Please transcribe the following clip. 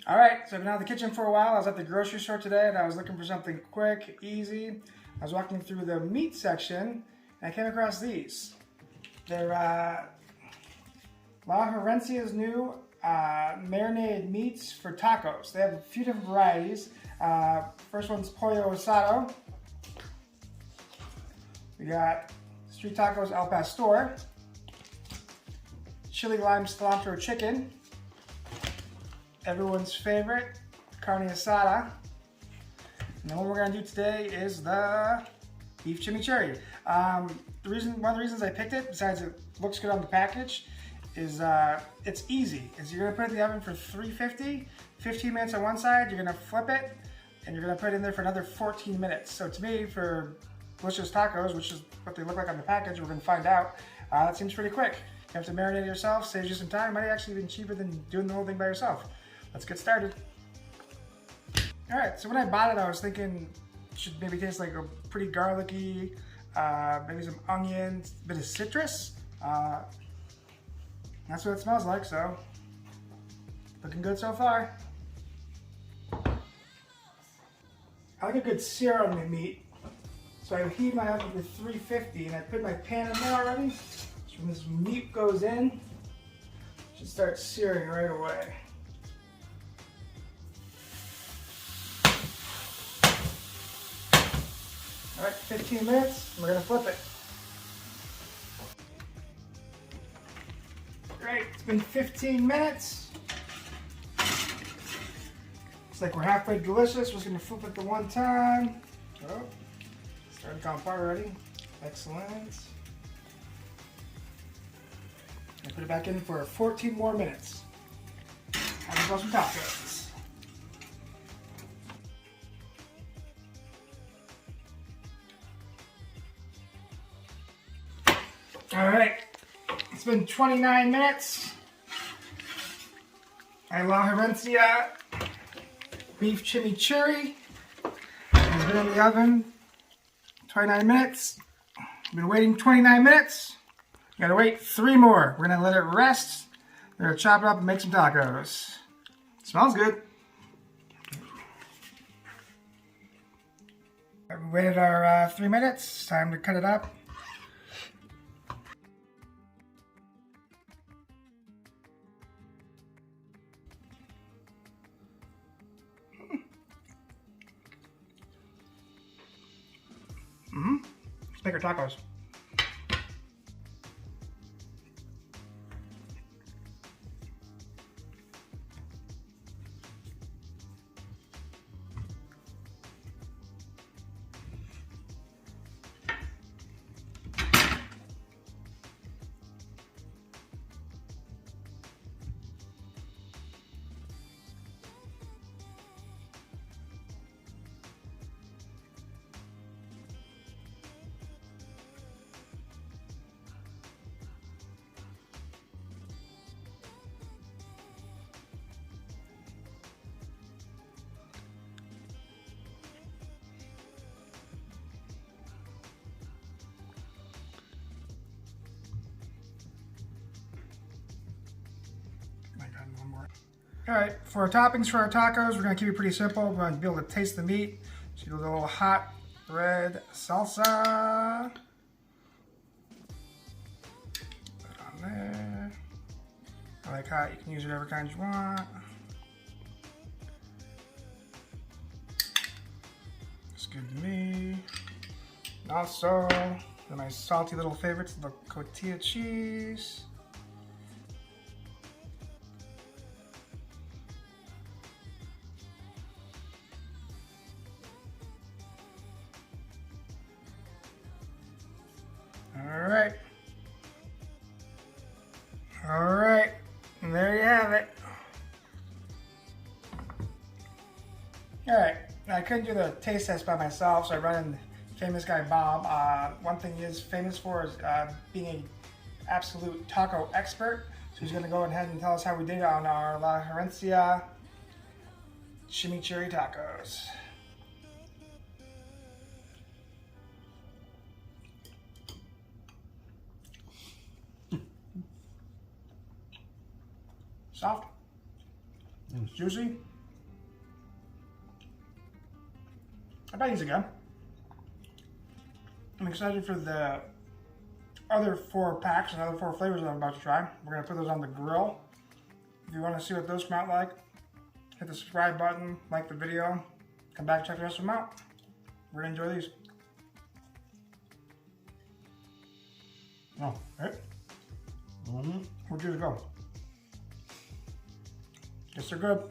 All right, so I've been out of the kitchen for a while. I was at the grocery store today and I was looking for something quick, easy. I was walking through the meat section and I came across these. They're La Herencia's new marinated meats for tacos. They have a few different varieties. First one's pollo asado. We got street tacos al pastor, chili lime cilantro chicken, everyone's favorite carne asada, and then what we're gonna do today is the beef chimichurri. One of the reasons I picked it, besides it looks good on the package, is it's easy. You're gonna put it in the oven for 350, 15 minutes on one side, you're gonna flip it, and you're gonna put it in there for another 14 minutes. So to me, for delicious tacos, which is what they look like on the package, we're gonna find out, that seems pretty quick. You have to marinate it yourself, saves you some time, might actually be cheaper than doing the whole thing by yourself. Let's get started. All right, so when I bought it, I was thinking it should maybe taste like a pretty garlicky, maybe some onions, a bit of citrus. That's what it smells like, so looking good so far. I like a good sear on my meat, so I heat my oven to 350 and I put my pan in there already. So when this meat goes in, it should start searing right away. All right, 15 minutes, and we're gonna flip it. Great, it's been 15 minutes. Looks like we're halfway delicious. We're just gonna flip it the one time. Oh, starting to come apart already. Excellent. I put it back in for 14 more minutes. Have some tacos. All right, it's been 29 minutes. I La Herencia Beef Chimichurri. It's been in the oven 29 minutes. I've been waiting 29 minutes. Gotta wait 3 more. We're gonna let it rest. We're gonna chop it up and make some tacos. Smells good. We waited our 3 minutes. Time to cut it up. Let's make our tacos. All right, for our toppings for our tacos, we're gonna keep it pretty simple. We're gonna be able to taste the meat. So you do a little hot red salsa. Put it on there. I like hot, you can use whatever kind you want. It's good to me. And also, the nice salty little favorites, the cotija cheese. All right, and there you have it. All right, now I couldn't do the taste test by myself, so I brought in famous guy Bob. One thing he is famous for is being an absolute taco expert. So he's gonna go ahead and tell us how we did on our La Herencia Chimichurri Tacos. Soft. It's juicy. I bet these again. I'm excited for the other 4 packs and other 4 flavors that I'm about to try. We're gonna put those on the grill. If you want to see what those come out like, hit the subscribe button, like the video, come back and check the rest of them out. We're gonna enjoy these. Oh, right? Where'd yours go? Guess they're good.